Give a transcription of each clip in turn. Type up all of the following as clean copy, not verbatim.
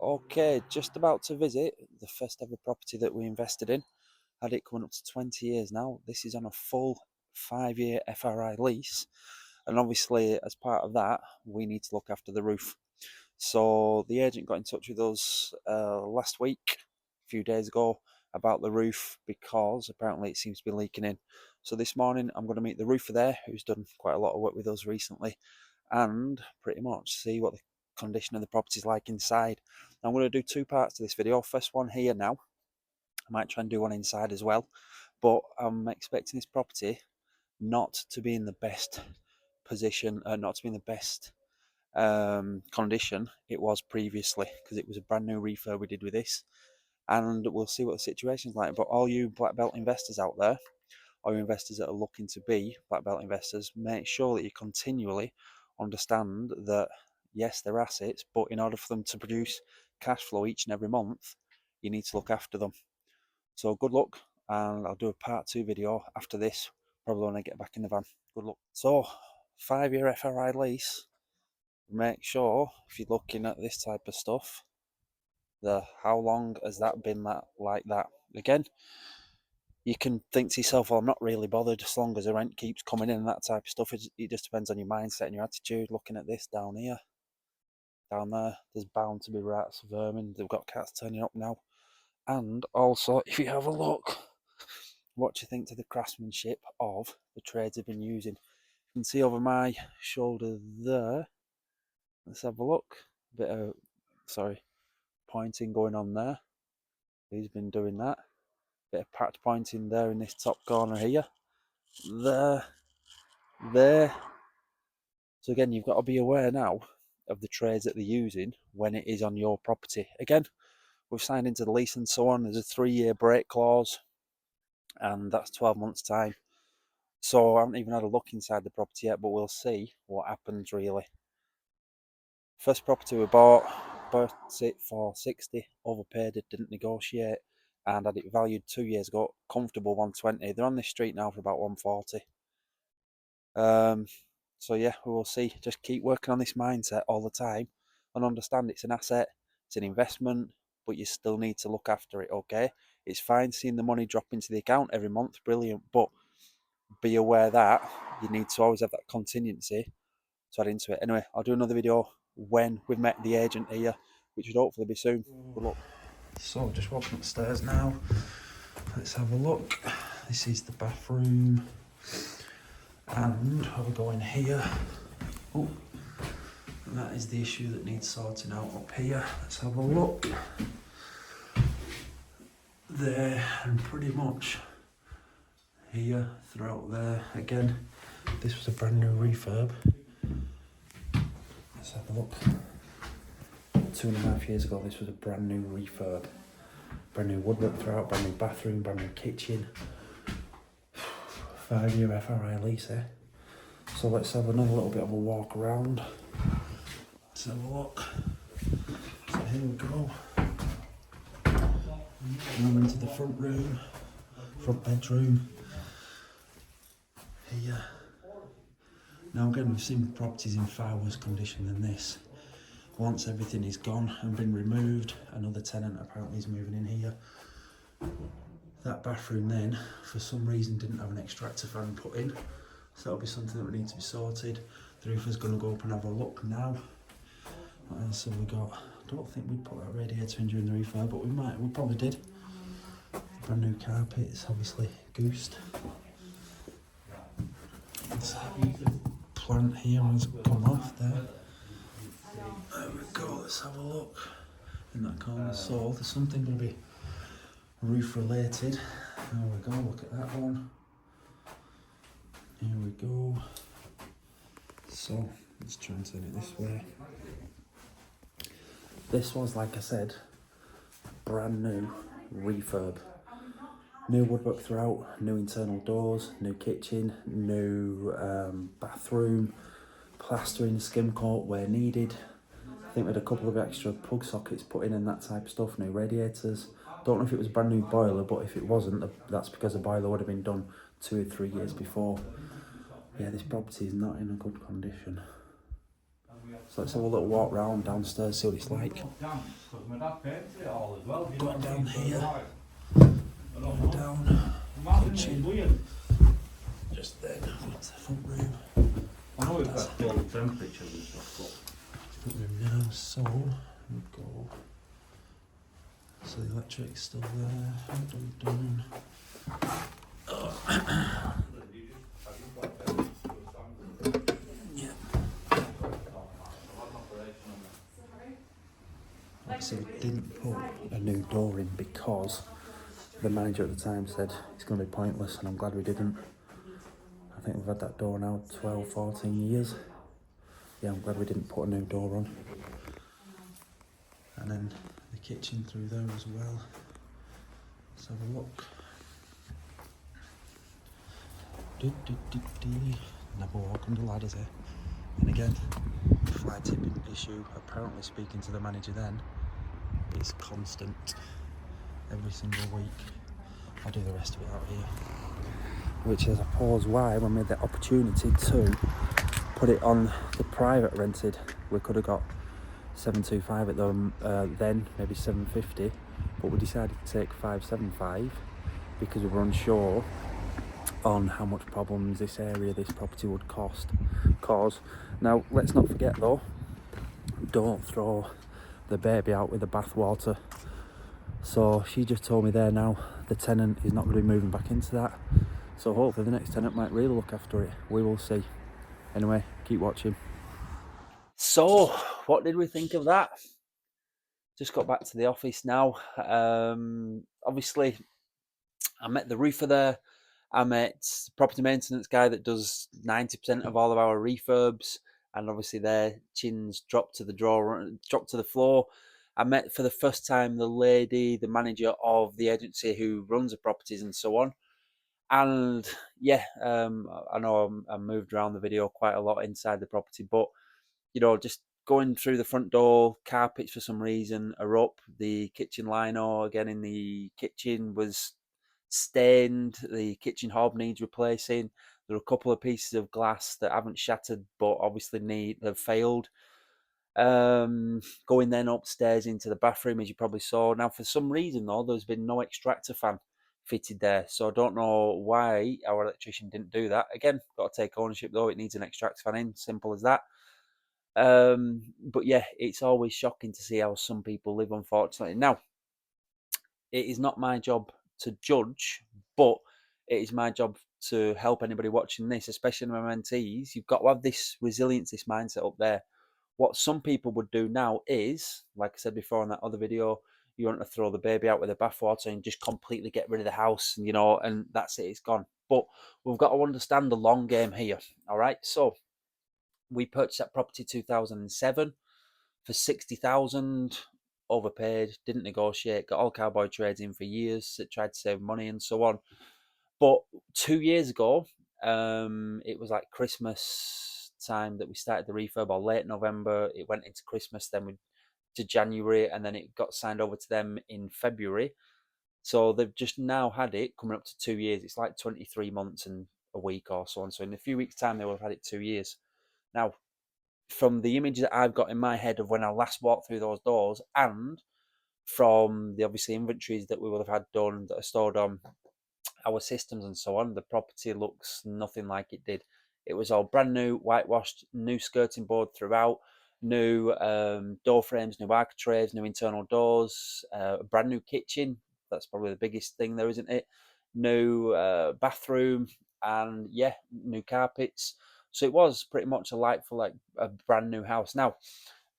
Okay, just about to visit the first ever property that we invested in. Had it coming up to 20 years now. This is on a full 5-year FRI lease, and obviously, as part of that, we need to look after the roof. So the agent got in touch with us last week, a few days ago, about the roof because apparently it seems to be leaking in. So this morning, I'm going to meet the roofer there, who's done quite a lot of work with us recently, and pretty much see what the condition of the property is like inside. I'm going to do two parts to this video. First one here now. I might try and do one inside as well, but I'm expecting this property not to be in the best position, not to be in the best condition it was previously, because it was a brand new refurb we did with this, and we'll see what the situation's like. But all you black belt investors out there, or investors that are looking to be black belt investors, make sure that you continually understand that yes, they're assets, but in order for them to produce cash flow each and every month, you need to look after them. So good luck, and I'll do a part 2 video after this, probably when I get back in the van. Good luck. So 5-year FRI lease. Make sure if you're looking at this type of stuff, how long has that been like that? Again, you can think to yourself, well, I'm not really bothered as long as the rent keeps coming in and that type of stuff. It just depends on your mindset and your attitude. Looking at this down here, down there, there's bound to be rats, vermin. They've got cats turning up now. And also, if you have a look, what do you think to the craftsmanship of the trades they've been using? You can see over my shoulder there. Let's have a look. Bit of, pointing going on there. Who's been doing that? Bit of patch pointing there in this top corner here. There. So again, you've got to be aware now of the trades that they're using when it is on your property. Again, we've signed into the lease and so on. There's a 3-year break clause, and that's 12 months time. So I haven't even had a look inside the property yet, but we'll see what happens really. First property we bought it for 60, overpaid it, didn't negotiate, and had it valued 2 years ago, comfortable 120. They're on this street now for about 140. So yeah, we will see. Just keep working on this mindset all the time and understand it's an asset, it's an investment, but you still need to look after it, okay? It's fine seeing the money drop into the account every month, brilliant, but be aware that you need to always have that contingency to add into it. Anyway, I'll do another video when we've met the agent here, which should hopefully be soon. Good luck. So just walking upstairs now. Let's have a look. This is the bathroom, and I'll go in here. Oh, and that is the issue that needs sorting out up here. Let's have a look. There, and pretty much here, throughout there. Again, this was a brand new refurb. Let's have a look. 2.5 years ago, this was a brand new refurb. Brand new woodwork throughout, brand new bathroom, brand new kitchen. 5-year FRI lease, eh? So let's have another little bit of a walk around. Let's have a look. So here we go. And I'm into the front room, front bedroom. Here. Now again, we've seen properties in far worse condition than this. Once everything is gone and been removed, another tenant apparently is moving in here. That bathroom then, for some reason, didn't have an extractor fan put in. So that'll be something that would need to be sorted. The roofer's going to go up and have a look now. What else have we got? I don't think we'd put that radiator in during the refurb, but we might. We probably did. Brand new carpet. It's obviously goosed. This plant here has come off there. There we go. Let's have a look in that corner. So there's something going to be roof related. There we go. Look at that one. Here we go. So let's try and turn it this way. This was, like I said, brand new refurb. New woodwork throughout, new internal doors, new kitchen, new bathroom, plastering, skim coat where needed. I think we had a couple of extra plug sockets put in and that type of stuff, new radiators. Don't know if it was a brand new boiler, but if it wasn't, that's because the boiler would have been done 2 or 3 years before. Yeah, this property is not in a good condition. So let's have a little walk round downstairs, see what it's like. Going down here, going down, kitchen, just then, that's the front room. I know it's got cold temperatures and stuff, Front room now, so we go. So the electric's still there. Dun, dun. Yeah. So we didn't put a new door in because the manager at the time said it's going to be pointless, and I'm glad we didn't. I think we've had that door now 12, 14 years. Yeah, I'm glad we didn't put a new door on. And then the kitchen through there as well. Let's have a look. Never walk under ladders here. And again, fly tipping issue. Apparently, speaking to the manager then, it's constant. Every single week. I'll do the rest of it out here. Which is, I suppose, why when we had the opportunity to put it on the private rented, we could have got 725 at them then, maybe 750, but we decided to take 575 because we were unsure on how much problems this area, this property would cause. Now, let's not forget though, don't throw the baby out with the bathwater. So she just told me there now, the tenant is not going to be moving back into that. So hopefully the next tenant might really look after it. We will see. Anyway, keep watching. So, what did we think of that? Just got back to the office now. Obviously, I met the roofer there. I met the property maintenance guy that does 90% of all of our refurbs, and obviously their chins dropped to the floor. I met for the first time the lady, the manager of the agency who runs the properties and so on. And yeah, I know I moved around the video quite a lot inside the property, but just going through the front door, carpets for some reason are up. The kitchen lino again in the kitchen was stained. The kitchen hob needs replacing. There are a couple of pieces of glass that haven't shattered, but obviously have failed. Going then upstairs into the bathroom, as you probably saw. Now, for some reason though, there's been no extractor fan fitted there, so I don't know why our electrician didn't do that. Again, got to take ownership though. It needs an extractor fan in, simple as that. But yeah, it's always shocking to see how some people live, unfortunately. Now, it is not my job to judge, but it is my job to help anybody watching this, especially my mentees. You've got to have this resilience, this mindset up there. What some people would do now is, like I said before in that other video, you want to throw the baby out with the bathwater and just completely get rid of the house, and that's it, it's gone. But we've got to understand the long game here, all right? So we purchased that property 2007 for 60,000, overpaid, didn't negotiate, got all cowboy trades in for years, tried to save money and so on. But 2 years ago, it was like Christmas time that we started the refurb, or late November. It went into Christmas, then we to January, and then it got signed over to them in February. So they've just now had it coming up to 2 years. It's like 23 months and a week or so on. So in a few weeks' time, they will have had it 2 years. Now, from the image that I've got in my head of when I last walked through those doors, and from the obviously inventories that we will have had done that are stored on our systems and so on, the property looks nothing like it did. It was all brand new, whitewashed, new skirting board throughout, new door frames, new architraves, new internal doors, a brand new kitchen. That's probably the biggest thing there, isn't it? New bathroom, and yeah, new carpets. So it was pretty much like a brand new house. Now,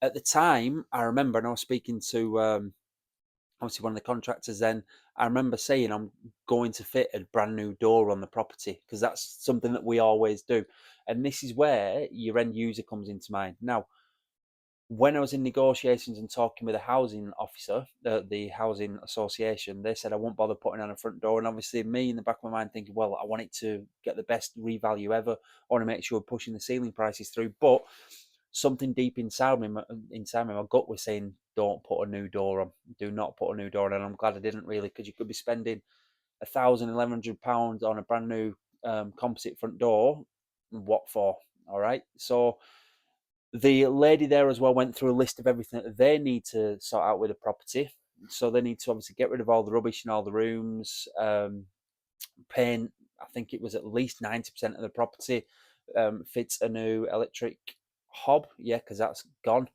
at the time, I remember, and I was speaking to obviously one of the contractors then. I remember saying I'm going to fit a brand new door on the property because that's something that we always do. And this is where your end user comes into mind. Now, when I was in negotiations and talking with a housing officer, the housing association, they said I won't bother putting on a front door. And obviously, me in the back of my mind thinking, well, I want it to get the best revalue ever. I want to make sure we're pushing the ceiling prices through. But something deep inside me, my gut was saying, don't put a new door on. Do not put a new door on. And I'm glad I didn't, really, because you could be spending £1,100 on a brand new composite front door. What for? All right. So The lady there as well went through a list of everything that they need to sort out with the property. So they need to obviously get rid of all the rubbish in all the rooms, paint. I think it was at least 90% of the property. Fits a new electric hob, yeah, because that's gone.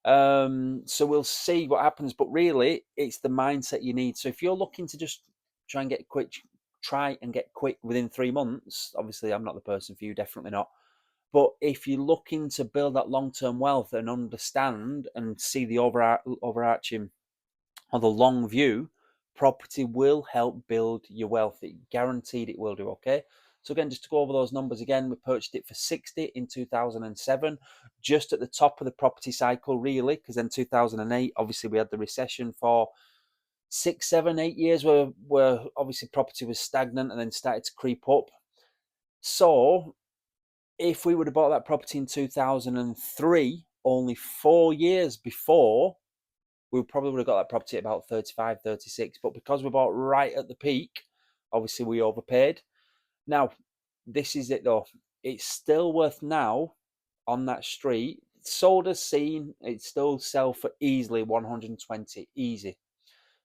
So we'll see what happens. But really, it's the mindset you need. So if you're looking to just try and get quick, try and get quick within 3 months. Obviously, I'm not the person for you. Definitely not. But if you're looking to build that long-term wealth and understand and see the overarching or the long view, property will help build your wealth. It guaranteed it will do. Okay. So again, just to go over those numbers again, we purchased it for 60 in 2007, just at the top of the property cycle, really, because then 2008, obviously, we had the recession for 6, 7, 8 years where obviously property was stagnant and then started to creep up. So if we would have bought that property in 2003, only 4 years before, we probably would have got that property at about 35, 36. But because we bought right at the peak, obviously we overpaid. Now, this is it though. It's still worth now on that street. Sold as seen, it still sell for easily 120, easy,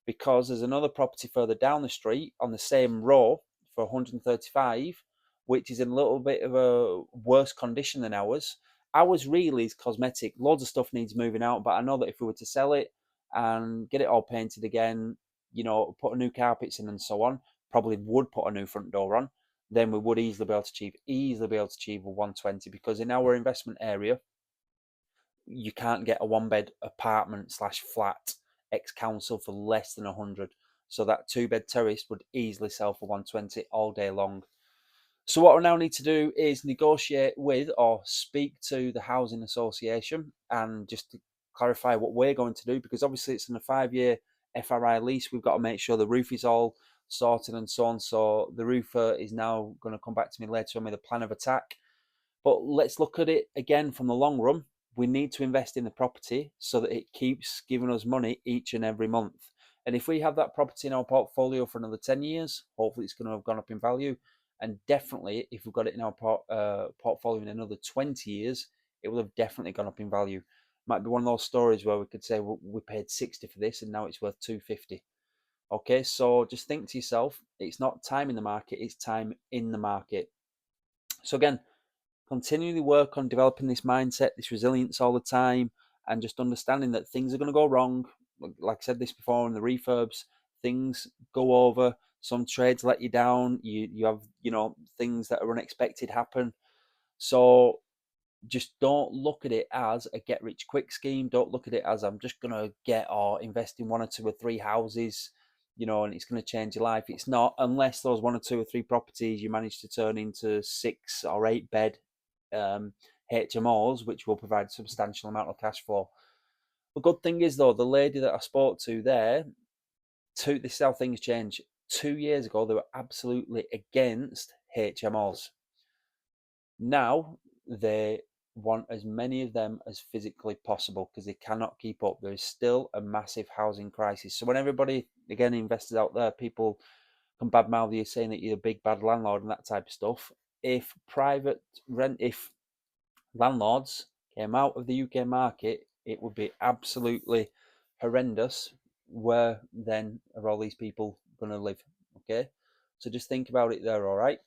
because there's another property further down the street on the same row for 135, which is in a little bit of a worse condition than ours. Ours really is cosmetic. Loads of stuff needs moving out, but I know that if we were to sell it and get it all painted again, put a new carpets in and so on, probably would put a new front door on, then we would easily be able to achieve a 120, because in our investment area, you can't get a one bed apartment slash flat ex council for less than 100. So that 2 bed terrace would easily sell for 120 all day long. So what we now need to do is negotiate with or speak to the housing association and just to clarify what we're going to do, because obviously it's in a 5 year FRI lease. We've got to make sure the roof is all sorted and so on. So the roofer is now going to come back to me later on with a plan of attack. But let's look at it again from the long run. We need to invest in the property so that it keeps giving us money each and every month. And if we have that property in our portfolio for another 10 years, hopefully it's going to have gone up in value. And definitely, if we've got it in our portfolio in another 20 years, it will have definitely gone up in value. Might be one of those stories where we could say, well, we paid 60 for this and now it's worth 250. Okay, so just think to yourself, it's not time in the market, it's time in the market. So again, continually work on developing this mindset, this resilience all the time, and just understanding that things are going to go wrong. Like I said this before in the refurbs, things go over. Some trades let you down. You have things that are unexpected happen. So just don't look at it as a get rich quick scheme. Don't look at it as I'm just going to get or invest in 1 or 2 or 3 houses, and it's going to change your life. It's not, unless those 1 or 2 or 3 properties you manage to turn into 6 or 8 bed HMOs, which will provide a substantial amount of cash flow. The good thing is, though, the lady that I spoke to there, this is how things change. 2 years ago, they were absolutely against HMOs. Now they want as many of them as physically possible because they cannot keep up. There is still a massive housing crisis. So when everybody, again, investors out there, people can badmouth you saying that you're a big bad landlord and that type of stuff. If landlords came out of the UK market, it would be absolutely horrendous. Where then are all these people going to live? Okay, so just think about it there. All right.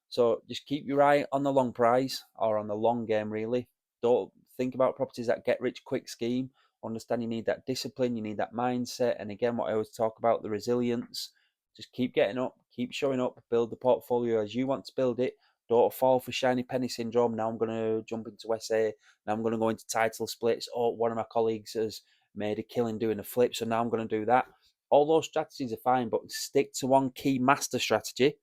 So just keep your eye on the long prize or on the long game. Really, don't think about properties that get rich quick scheme. Understand you need that discipline, you need that mindset, and again, what I always talk about, the resilience. Just keep getting up, keep showing up, build the portfolio as you want to build it. Don't fall for shiny penny syndrome. Now I'm going to jump into SA. Now I'm going to go into title splits. Oh, one of my colleagues has made a killing doing a flip, so now I'm going to do that. All those strategies are fine, but stick to one key master strategy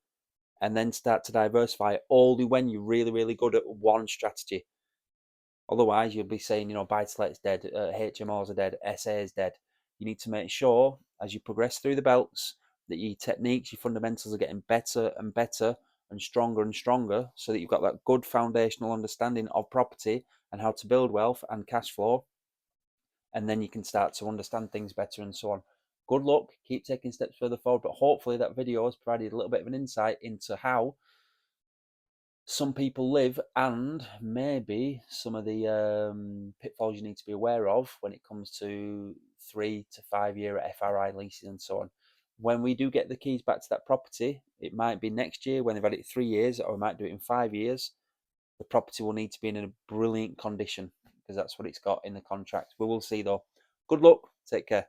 and then start to diversify only when you're really, really good at one strategy. Otherwise, you'll be saying, buy to let's dead, HMOs are dead, SA is dead. You need to make sure as you progress through the belts that your techniques, your fundamentals are getting better and better and stronger so that you've got that good foundational understanding of property and how to build wealth and cash flow. And then you can start to understand things better and so on. Good luck, keep taking steps further forward. But hopefully, that video has provided a little bit of an insight into how some people live, and maybe some of the pitfalls you need to be aware of when it comes to 3 to 5 year FRI leases and so on. When we do get the keys back to that property, it might be next year when they've had it 3 years, or we might do it in 5 years. The property will need to be in a brilliant condition because that's what it's got in the contract. We will see though. Good luck. Take care.